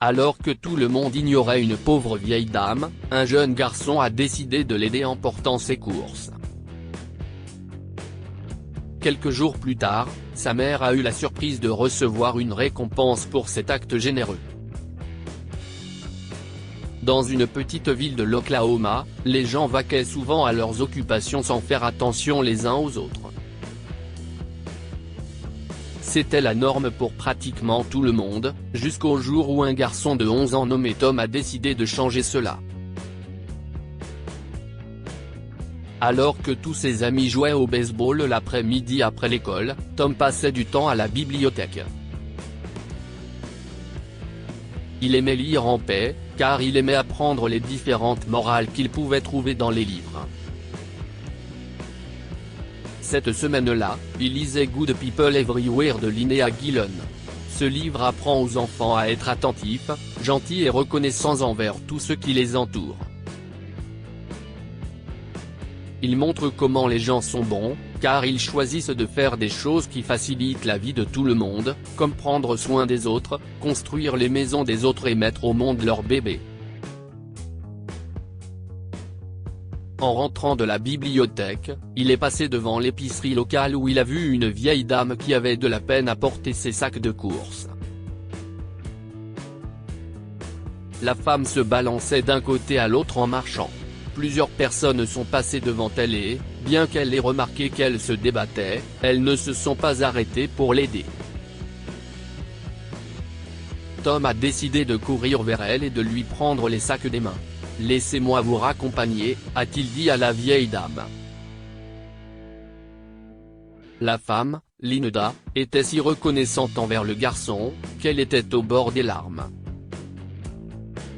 Alors que tout le monde ignorait une pauvre vieille dame, un jeune garçon a décidé de l'aider en portant ses courses. Quelques jours plus tard, sa mère a eu la surprise de recevoir une récompense pour cet acte généreux. Dans une petite ville de l'Oklahoma, les gens vaquaient souvent à leurs occupations sans faire attention les uns aux autres. C'était la norme pour pratiquement tout le monde, jusqu'au jour où un garçon de 11 ans nommé Tom a décidé de changer cela. Alors que tous ses amis jouaient au baseball l'après-midi après l'école, Tom passait du temps à la bibliothèque. Il aimait lire en paix, car il aimait apprendre les différentes morales qu'il pouvait trouver dans les livres. Cette semaine-là, il lisait Good People Everywhere de Linnea Gillon. Ce livre apprend aux enfants à être attentifs, gentils et reconnaissants envers tous ceux qui les entourent. Il montre comment les gens sont bons, car ils choisissent de faire des choses qui facilitent la vie de tout le monde, comme prendre soin des autres, construire les maisons des autres et mettre au monde leurs bébés. En rentrant de la bibliothèque, il est passé devant l'épicerie locale où il a vu une vieille dame qui avait de la peine à porter ses sacs de courses. La femme se balançait d'un côté à l'autre en marchant. Plusieurs personnes sont passées devant elle et, bien qu'elle ait remarqué qu'elle se débattait, elles ne se sont pas arrêtées pour l'aider. Tom a décidé de courir vers elle et de lui prendre les sacs des mains. « Laissez-moi vous raccompagner », a-t-il dit à la vieille dame. La femme, Linda, était si reconnaissante envers le garçon, qu'elle était au bord des larmes.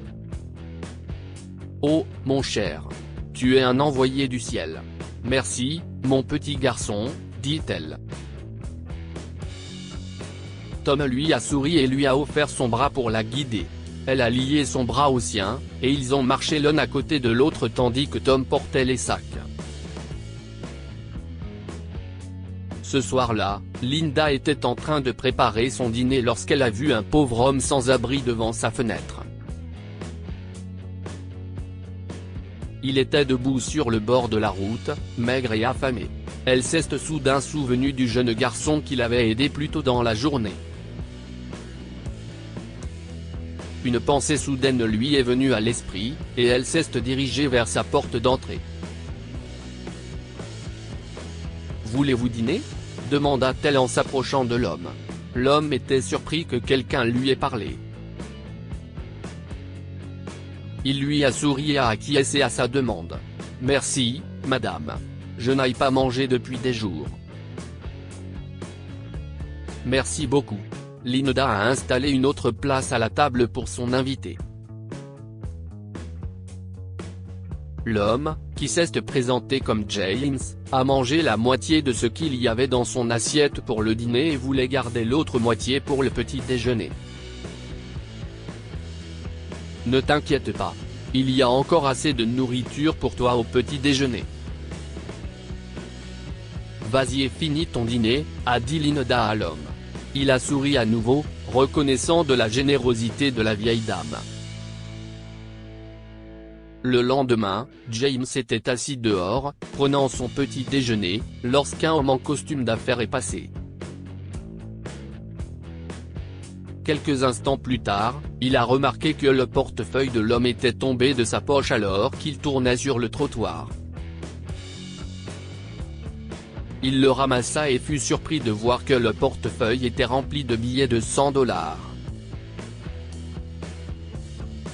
« Oh, mon cher. Tu es un envoyé du ciel. Merci, mon petit garçon, dit-elle. Tom lui a souri et lui a offert son bras pour la guider. Elle a lié son bras au sien, et ils ont marché l'un à côté de l'autre tandis que Tom portait les sacs. Ce soir-là, Linda était en train de préparer son dîner lorsqu'elle a vu un pauvre homme sans abri devant sa fenêtre. Il était debout sur le bord de la route, maigre et affamé. Elle s'est soudain souvenue du jeune garçon qui l'avait aidé plus tôt dans la journée. Une pensée soudaine lui est venue à l'esprit, et elle s'est dirigée vers sa porte d'entrée. « Voulez-vous dîner ?» demanda-t-elle en s'approchant de l'homme. L'homme était surpris que quelqu'un lui ait parlé. Il lui a souri et a acquiescé à sa demande. « Merci, madame. Je n'aille pas manger depuis des jours. » « Merci beaucoup. » Linda a installé une autre place à la table pour son invité. L'homme, qui s'est présenté comme James, a mangé la moitié de ce qu'il y avait dans son assiette pour le dîner et voulait garder l'autre moitié pour le petit déjeuner. « Ne t'inquiète pas. Il y a encore assez de nourriture pour toi au petit déjeuner. Vas-y et finis ton dîner, a dit Linda à l'homme. Il a souri à nouveau, reconnaissant de la générosité de la vieille dame. Le lendemain, James était assis dehors, prenant son petit déjeuner, lorsqu'un homme en costume d'affaires est passé. Quelques instants plus tard, il a remarqué que le portefeuille de l'homme était tombé de sa poche alors qu'il tournait sur le trottoir. Il le ramassa et fut surpris de voir que le portefeuille était rempli de billets de $100.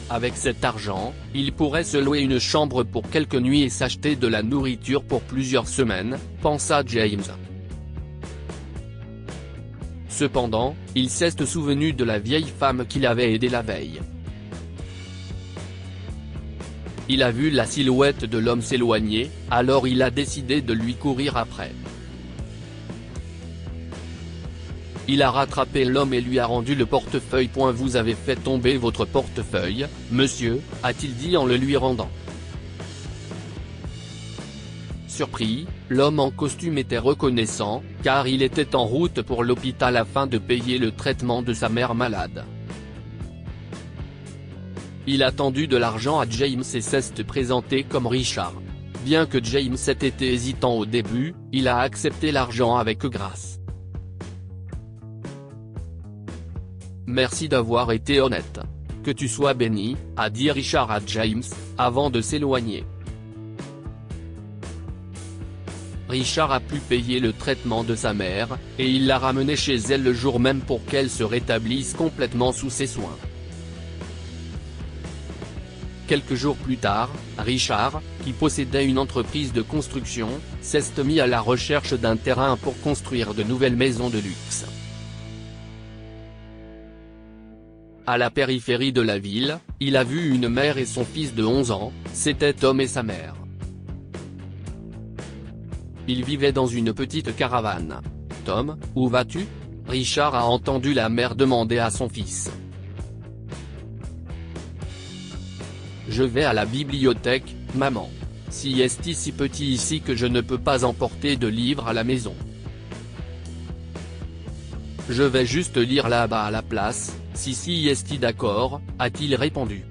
Avec cet argent, il pourrait se louer une chambre pour quelques nuits et s'acheter de la nourriture pour plusieurs semaines, pensa James. Cependant, il s'est souvenu de la vieille femme qu'il avait aidée la veille. Il a vu la silhouette de l'homme s'éloigner, alors il a décidé de lui courir après. Il a rattrapé l'homme et lui a rendu le portefeuille. « Vous avez fait tomber votre portefeuille, monsieur », a-t-il dit en le lui rendant. Surpris, l'homme en costume était reconnaissant, car il était en route pour l'hôpital afin de payer le traitement de sa mère malade. il a tendu de l'argent à James et s'est présenté comme Richard. Bien que James ait été hésitant au début, il a accepté l'argent avec grâce. Merci d'avoir été honnête. Que tu sois béni, a dit Richard à James, avant de s'éloigner. Richard a pu payer le traitement de sa mère, et il l'a ramenée chez elle le jour même pour qu'elle se rétablisse complètement sous ses soins. Quelques jours plus tard, Richard, qui possédait une entreprise de construction, s'est mis à la recherche d'un terrain pour construire de nouvelles maisons de luxe. À la périphérie de la ville, il a vu une mère et son fils de 11 ans, c'était Tom et sa mère. Ils vivaient dans une petite caravane. « Tom, où vas-tu » Richard a entendu la mère demander à son fils. « Je vais à la bibliothèque, maman. Si est si petit ici que je ne peux pas emporter de livres à la maison. Je vais juste lire là-bas à la place, si est d'accord » a-t-il répondu.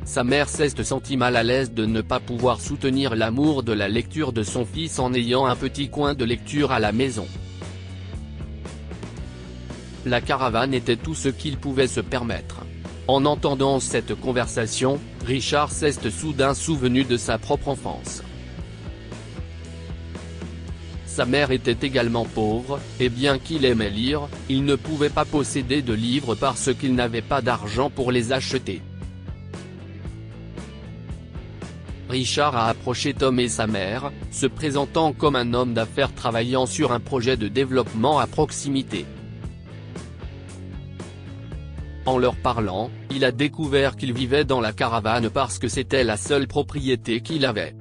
Sa mère s'est sentie mal à l'aise de ne pas pouvoir soutenir l'amour de la lecture de son fils en ayant un petit coin de lecture à la maison. La caravane était tout ce qu'il pouvait se permettre. En entendant cette conversation, Richard s'est soudain souvenu de sa propre enfance. Sa mère était également pauvre, et bien qu'il aimait lire, il ne pouvait pas posséder de livres parce qu'il n'avait pas d'argent pour les acheter. Richard a approché Tom et sa mère, se présentant comme un homme d'affaires travaillant sur un projet de développement à proximité. En leur parlant, il a découvert qu'il vivait dans la caravane parce que c'était la seule propriété qu'il avait.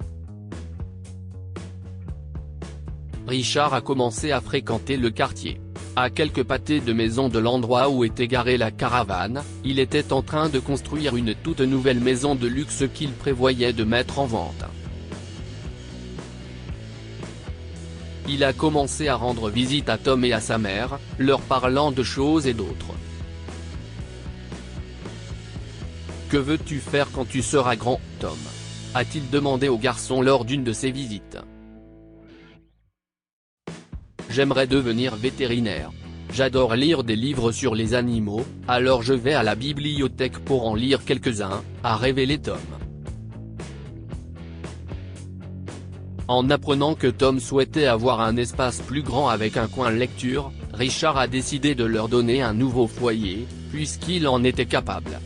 Richard a commencé à fréquenter le quartier. À quelques pâtés de maison de l'endroit où était garée la caravane, il était en train de construire une toute nouvelle maison de luxe qu'il prévoyait de mettre en vente. Il a commencé à rendre visite à Tom et à sa mère, leur parlant de choses et d'autres. « Que veux-tu faire quand tu seras grand, Tom » a-t-il demandé au garçon lors d'une de ses visites. « J'aimerais devenir vétérinaire. J'adore lire des livres sur les animaux, alors je vais à la bibliothèque pour en lire quelques-uns » a révélé Tom. En apprenant que Tom souhaitait avoir un espace plus grand avec un coin lecture, Richard a décidé de leur donner un nouveau foyer, puisqu'il en était capable.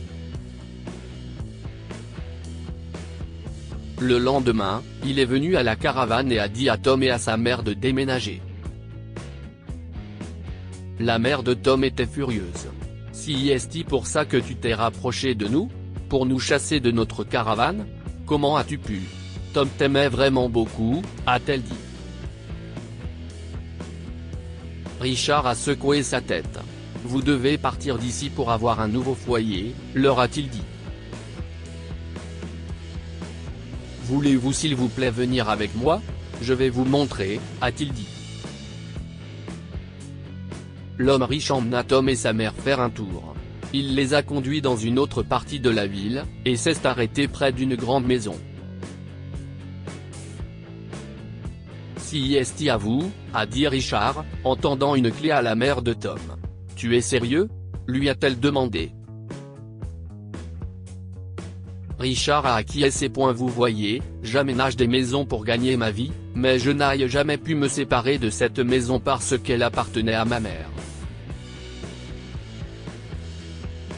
Le lendemain, il est venu à la caravane et a dit à Tom et à sa mère de déménager. La mère de Tom était furieuse. « Si est-il pour ça que tu t'es rapproché de nous ? Pour nous chasser de notre caravane ? Comment as-tu pu ? Tom t'aimait vraiment beaucoup » a-t-elle dit. Richard a secoué sa tête. « Vous devez partir d'ici pour avoir un nouveau foyer » leur a-t-il dit. « Voulez-vous s'il vous plaît venir avec moi ? Je vais vous montrer » a-t-il dit. L'homme riche emmena Tom et sa mère faire un tour. Il les a conduits dans une autre partie de la ville, et s'est arrêté près d'une grande maison. « Si est-il à vous » a dit Richard, en tendant une clé à la mère de Tom. « Tu es sérieux » lui a-t-elle demandé. Richard a acquiescé. Vous voyez, j'aménage des maisons pour gagner ma vie, mais je n'ai jamais pu me séparer de cette maison parce qu'elle appartenait à ma mère.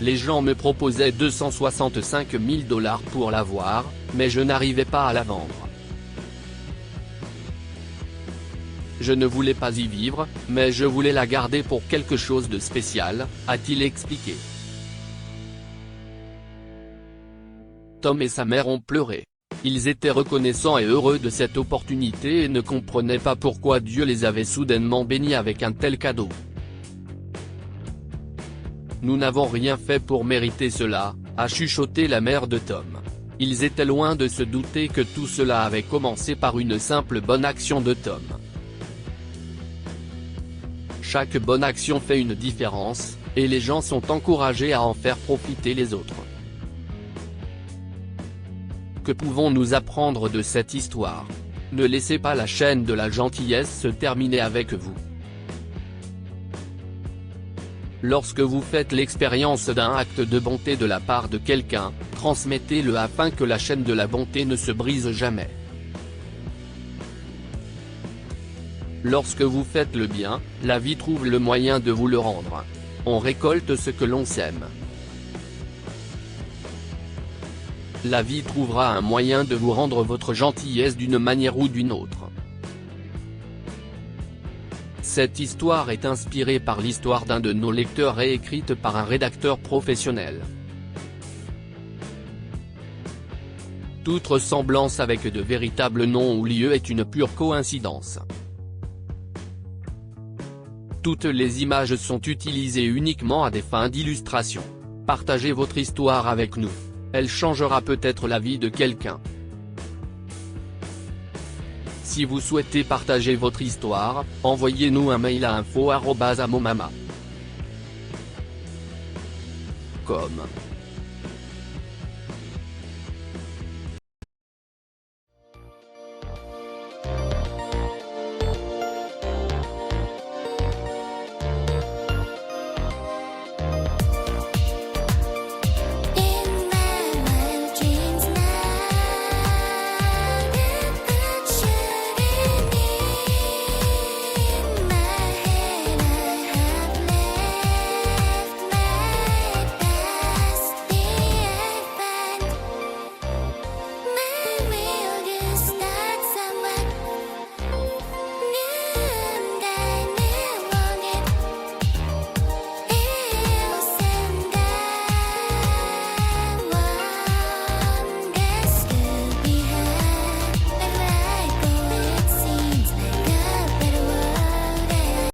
Les gens me proposaient 265 000 $ pour l'avoir, mais je n'arrivais pas à la vendre. Je ne voulais pas y vivre, mais je voulais la garder pour quelque chose de spécial, a-t-il expliqué. Tom et sa mère ont pleuré. Ils étaient reconnaissants et heureux de cette opportunité et ne comprenaient pas pourquoi Dieu les avait soudainement bénis avec un tel cadeau. Nous n'avons rien fait pour mériter cela, a chuchoté la mère de Tom. Ils étaient loin de se douter que tout cela avait commencé par une simple bonne action de Tom. Chaque bonne action fait une différence, et les gens sont encouragés à en faire profiter les autres. Que pouvons-nous apprendre de cette histoire? Ne laissez pas la chaîne de la gentillesse se terminer avec vous. Lorsque vous faites l'expérience d'un acte de bonté de la part de quelqu'un, transmettez-le afin que la chaîne de la bonté ne se brise jamais. Lorsque vous faites le bien, la vie trouve le moyen de vous le rendre. On récolte ce que l'on sème. La vie trouvera un moyen de vous rendre votre gentillesse d'une manière ou d'une autre. Cette histoire est inspirée par l'histoire d'un de nos lecteurs et écrite par un rédacteur professionnel. Toute ressemblance avec de véritables noms ou lieux est une pure coïncidence. Toutes les images sont utilisées uniquement à des fins d'illustration. Partagez votre histoire avec nous. Elle changera peut-être la vie de quelqu'un. Si vous souhaitez partager votre histoire, envoyez-nous un mail à info@amomama.com.